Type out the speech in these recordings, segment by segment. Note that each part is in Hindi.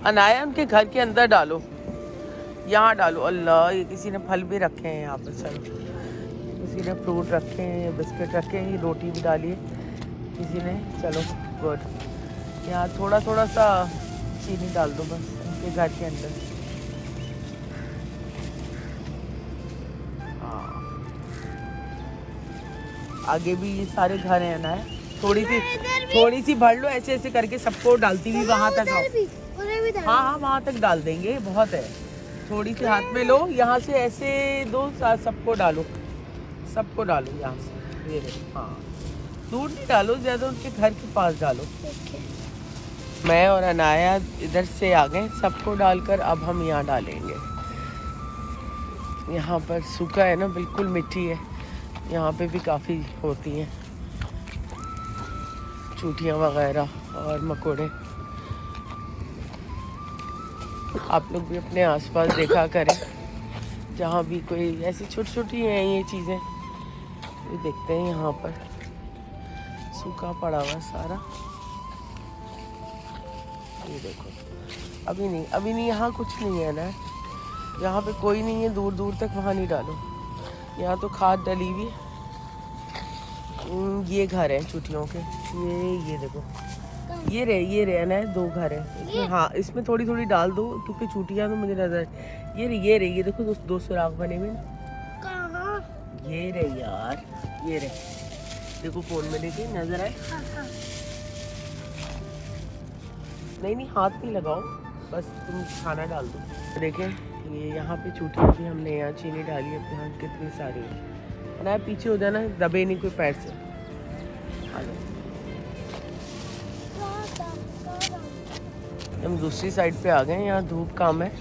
अनाया उनके घर के अंदर डालो, यहाँ डालो। अल्लाह, ये किसी ने फल भी रखे हैं यहाँ पर। चलो, किसी ने फ्रूट रखे हैं, बिस्किट रखे हैं, रोटी भी डाली है किसी ने। चलो गुड। यहाँ थोड़ा थोड़ा सा चीनी डाल दो बस उनके घर के अंदर। हाँ, आगे भी ये सारे घर हैं ना। थोड़ी सी भर लो, ऐसे ऐसे करके सबको डालती हुई वहां तक। हाँ हाँ, वहां तक डाल देंगे, बहुत है। थोड़ी सी हाथ में लो, यहाँ से ऐसे दो, सबको डालो, सबको डालो यहाँ से। ये देखो, हाँ, दूर नहीं डालो ज्यादा, उनके घर के पास डालो। मैं और अनाया इधर से आ गए, सबको डालकर अब हम यहाँ डालेंगे। यहाँ पर सूखा है ना, बिल्कुल मिट्टी है। यहाँ पे भी काफ़ी होती हैं चूटियाँ वगैरह और मकोड़े। आप लोग भी अपने आसपास देखा करें, जहाँ भी कोई ऐसी छोटी छोटी हैं ये चीज़ें, ये देखते हैं। यहाँ पर सूखा पड़ा हुआ सारा, ये देखो। अभी नहीं, यहाँ कुछ नहीं है ना, यहाँ पे कोई नहीं है, दूर दूर तक वहाँ नहीं डालो। यहाँ तो खाद डली हुई है। ये घर है चूटियों के, ये देखो, ये रहे ना, 2 घर है इसमें। हाँ, इसमें थोड़ी थोड़ी डाल दो, क्योंकि चूटियाँ तो मुझे नजर। ये देखो, 2 सुराख बने हुए ना। ये रहे यार, ये रहे, देखो फोन में, देखिए नजर आए। नहीं, हाथ नहीं लगाओ, बस तुम खाना डाल दो। देखें, ये यहाँ पे चूटियाँ भी हमने यहाँ चीनी डाली है, यहाँ कितनी सारी है ना। पीछे हो जाना, दबे नहीं कोई पैर से। हम दूसरी साइड पे आ गए, यहाँ धूप कम है,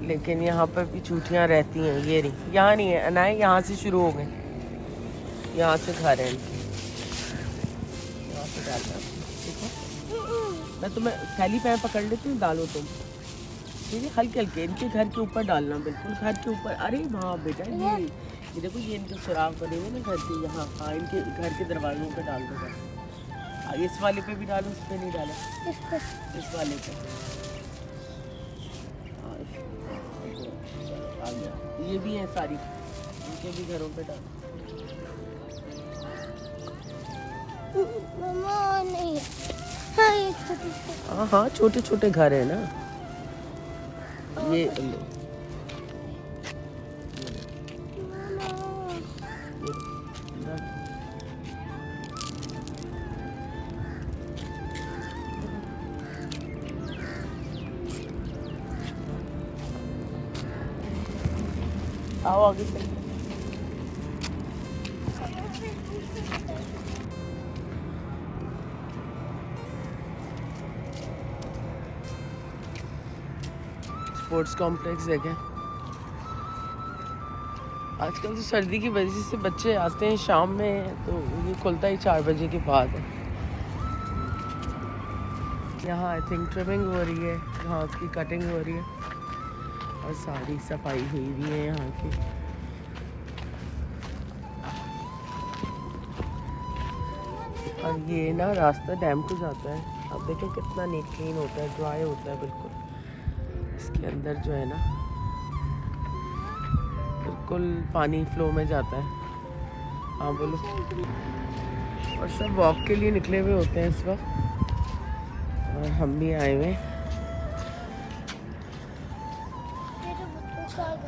लेकिन यहाँ पर भी चूटियाँ रहती हैं। ये नहीं, यहाँ नहीं है अनाया, यहाँ से शुरू हो गए, यहाँ से घर है इनके, यहाँ से डालना। ठीक है, मैं तुम्हें थैली पैर पकड़ लेती हूँ, डालो तुम। ठीक है, हल्के हल्के इनके घर के ऊपर डालना, बिल्कुल घर के ऊपर। अरे वाह बेटा, ये देखो, ये इनके सुराख बने हुए ना घर के यहाँ। हाँ, इनके घर के दरवाजों पे डाल दो। इस वाले पे भी डालो, उस पे नहीं डालो, इस वाले पे। आ गया, ये भी है सारी, इनके भी घरों पे डालो। हाँ, छोटे छोटे घर है ना ये। आओ आगे चल। स्पोर्ट्स कॉम्प्लेक्स देखें। आजकल तो सर्दी की वजह से बच्चे आते हैं शाम में, तो ये खुलता ही 4 बजे के बाद है। यहाँ आई थिंक ट्रिमिंग हो रही है, घास की कटिंग हो रही है, और सारी सफाई हुई भी है यहाँ की। और ये ना रास्ता डैम को जाता है। अब देखें कितना नीट क्लीन होता है, ड्राई होता है बिल्कुल। इसके अंदर जो है ना, बिल्कुल पानी फ्लो में जाता है। हाँ बोलो। और सब वॉक के लिए निकले हुए होते हैं इस वक्त, और हम भी आए हुए।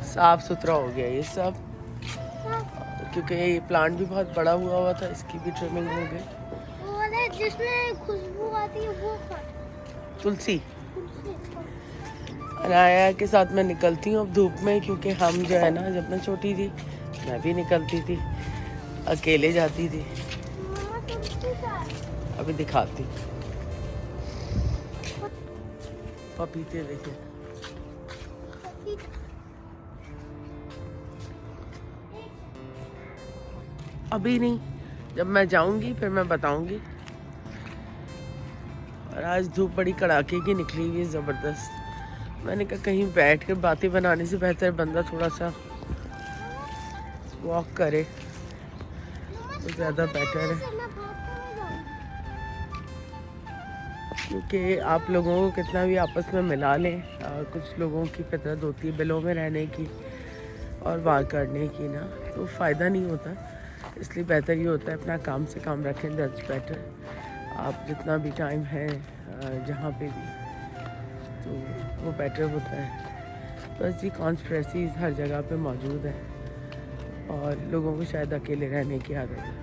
साफ सुथरा हो गया ये सब, क्योंकि ये प्लांट भी बहुत बड़ा हुआ था, इसकी भी ट्रिमिंग हो गई। जिसमें खुशबू आती है वो तुलसी। अनाया के साथ मैं निकलती हूँ अब धूप में, क्योंकि हम जो है ना, जब मैं छोटी थी मैं भी निकलती थी, अकेले जाती थी। अभी दिखाती, पपीते देखे। अभी नहीं, जब मैं जाऊंगी फिर मैं बताऊंगी। और आज धूप बड़ी कड़ाके की निकली हुई है, ज़बरदस्त। मैंने कहा कहीं बैठ कर बातें बनाने से बेहतर बंदा थोड़ा सा वॉक करे तो ज़्यादा बेटर है। क्योंकि आप लोगों को कितना भी आपस में मिला लें, कुछ लोगों की फितरत होती है बिलों में रहने की और वार करने की ना, तो फ़ायदा नहीं होता। इसलिए बेहतर ये होता है अपना काम से काम रखें, दैट्स बेटर। आप जितना भी टाइम है जहाँ पे भी, तो वो बेटर होता है। बस ये कॉन्स्पिरेसीज़ हर जगह पे मौजूद है और लोगों को शायद अकेले रहने की आदत है।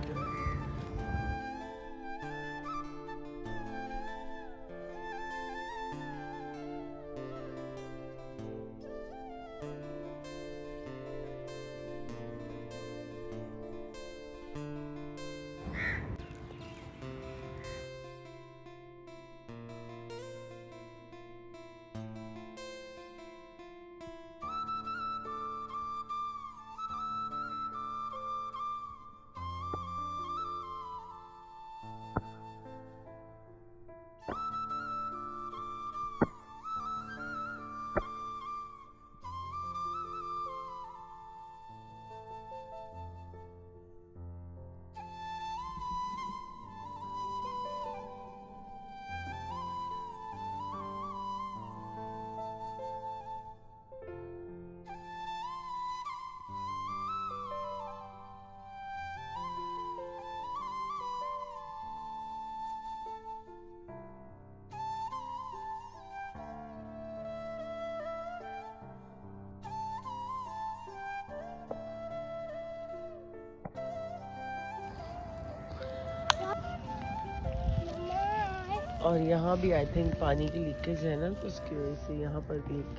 और यहाँ भी आई थिंक पानी की लीकेज है ना, तो उसकी वजह से यहाँ पर भी एक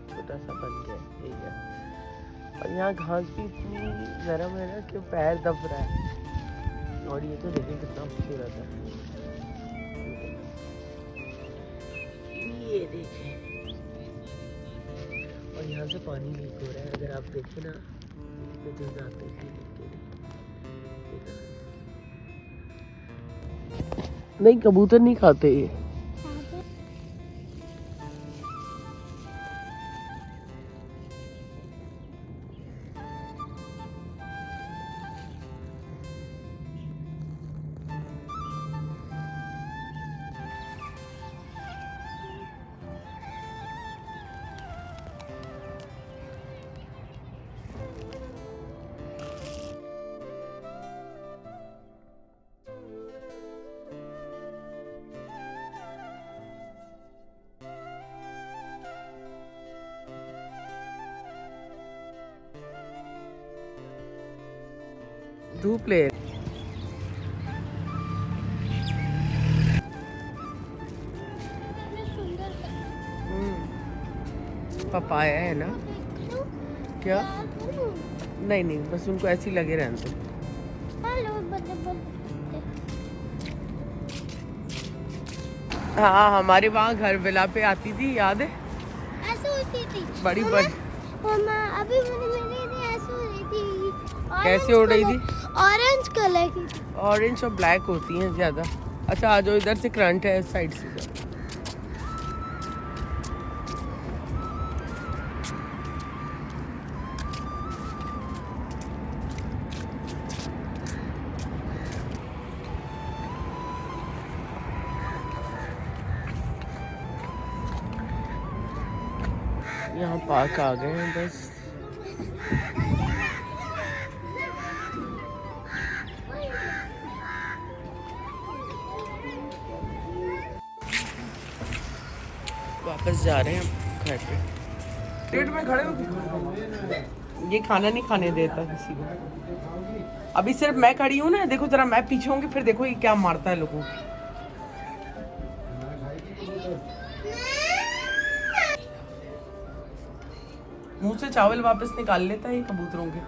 छोटा सा बन गया एरिया। और यहाँ घास भी इतनी नरम है ना कि पैर दब रहा है। और ये तो देखिए कितना खूबसूरत है, ये देखिए। और यहाँ से पानी लीक हो रहा है, अगर आप देखें ना, तो जाते हैं नहीं, कबूतर नहीं खाते ये। धूप ले पपाया है ना क्या? नहीं नहीं, बस उनको ऐसे ही लगे रहने दो। हाँ, हमारे वहाँ घर विला पे आती थी, याद है? ऐसे होती थी बड़ी बड़ी। अभी मेरी ऐसे हो रही थी। कैसे हो रही थी? ऑरेंज कलर की। ऑरेंज और ब्लैक होती हैं ज़्यादा। अच्छा आ जाओ, इधर से करंट है, इस साइड से जाओ। यहाँ पार्क आ गए हैं बस। वापस जा रहे हैं घर पे। पेट में खड़े हो, ये खाना नहीं खाने देता किसी को। अभी सिर्फ मैं खड़ी हूँ ना, देखो जरा, मैं पीछे होंगी फिर देखो ये क्या मारता है लोगों को। मुंह से चावल वापस निकाल लेता है ये कबूतरों के।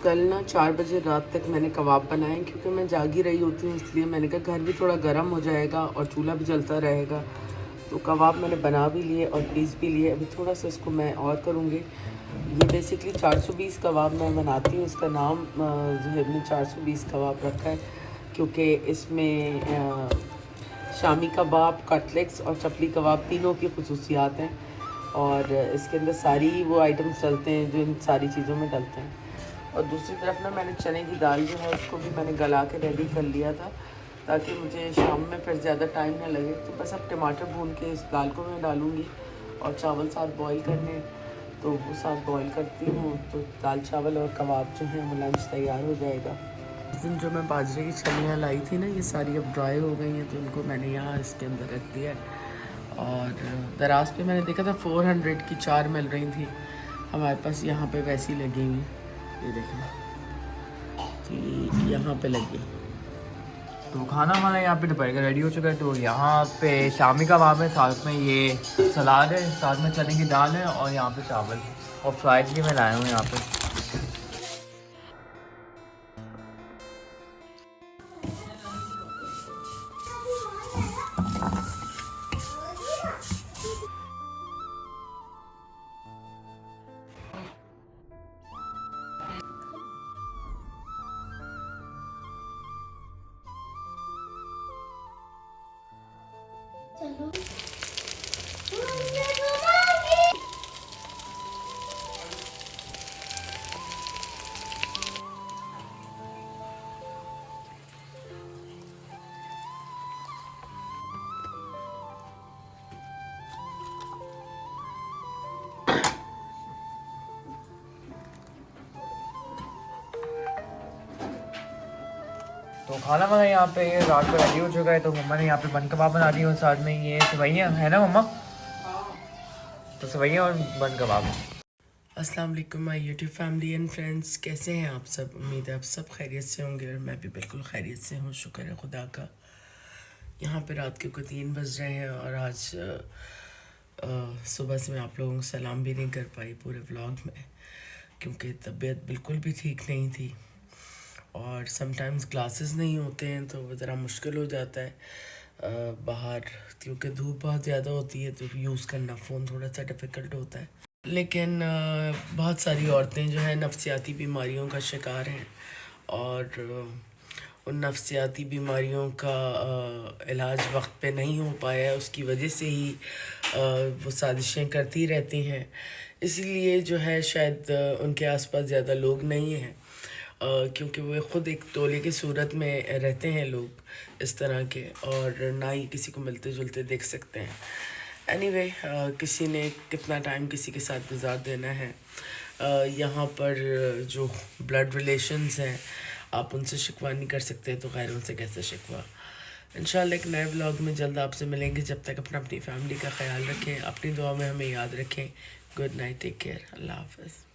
कल ना 4 बजे रात तक मैंने कबाब बनाए, क्योंकि मैं जागी रही होती हूँ, इसलिए मैंने कहा घर भी थोड़ा गर्म हो जाएगा और चूल्हा भी जलता रहेगा। तो कबाब मैंने बना भी लिए और पीस भी लिए। अभी थोड़ा सा इसको मैं और करूँगी। ये बेसिकली 420 कबाब मैं बनाती हूँ। इसका नाम जो है 420 कबाब रखा है, क्योंकि इसमें शामी कबाब, कटलेट्स और चपली कबाब तीनों की खुसूसियात हैं। और इसके अंदर सारी वो आइटम्स डलते हैं जो इन सारी चीज़ों में डलते हैं। और दूसरी तरफ ना मैंने चने की दाल जो है उसको भी मैंने गला के रेडी कर लिया था ताकि मुझे शाम में फिर ज़्यादा टाइम ना लगे। तो बस अब टमाटर भून के इस दाल को मैं डालूँगी और चावल साथ बॉईल करने, तो वो साथ बॉईल करती हूँ। तो दाल चावल और कबाब जो हैं वो लंच तैयार हो जाएगा। इस दिन जो मैं बाजरे की छलियाँ लाई थी ना, ये सारी अब ड्राई हो गई हैं, तो इनको मैंने यहाँ इसके अंदर रख दिया है। और दराज पे मैंने देखा था 400 की 4 मिल रही थी, हमारे पास यहाँ पे वैसी लगी हुई। ये देखें, तो यहाँ पे लगी। तो खाना हमारा यहाँ पे दोपहर का रेडी हो चुका है। तो यहाँ पे शामी कबाब है, साथ में ये सलाद है, साथ में चने की दाल है और यहाँ पे चावल और फ्राइज भी मैं लाया हूँ यहाँ पे। चलो तो खाना हमारा यहाँ पे रात को रेडी हो चुका है। तो मम्मा ने यहाँ पे बन कबाब बना दी और साथ में ये सेवइयाँ है ना मम्मा, तो सेवइयाँ और बन कबाब। अस्सलाम वालेकुम my YouTube family and friends, कैसे हैं आप सब? उम्मीद है आप सब खैरियत से होंगे और मैं भी बिल्कुल खैरियत से हूँ, शुक्र है खुदा का। यहाँ पे रात के को 3 बज रहे हैं और आज सुबह से मैं आप लोगों को सलाम भी नहीं कर पाई पूरे व्लॉग में, क्योंकि तबीयत बिल्कुल भी ठीक नहीं थी और समटाइम्स क्लासेस नहीं होते हैं तो वो ज़रा मुश्किल हो जाता है बाहर, क्योंकि धूप बहुत ज़्यादा होती है तो यूज़ करना फ़ोन थोड़ा सा डिफ़िकल्ट होता है। लेकिन बहुत सारी औरतें जो है नफ्सियाती बीमारियों का शिकार हैं और उन नफ्सियाती बीमारियों का इलाज वक्त पे नहीं हो पाया है, उसकी वजह से ही वो साजिशें करती रहती हैं। इसीलिए जो है शायद उनके आसपास ज़्यादा लोग नहीं हैं, क्योंकि वो ख़ुद एक टोले की सूरत में रहते हैं लोग इस तरह के, और ना ही किसी को मिलते जुलते देख सकते हैं। एनीवे, किसी ने कितना टाइम किसी के साथ गुजार देना है। यहाँ पर जो ब्लड रिलेशंस हैं आप उनसे शिकवा नहीं कर सकते, तो गैरों से कैसे शिकवा। इंशाल्लाह एक नए व्लॉग में जल्द आपसे मिलेंगे। जब तक अपनी फैमिली का ख्याल रखें, अपनी दुआ में हमें याद रखें। गुड नाइट, टेक केयर, अल्लाह हाफ़िज़।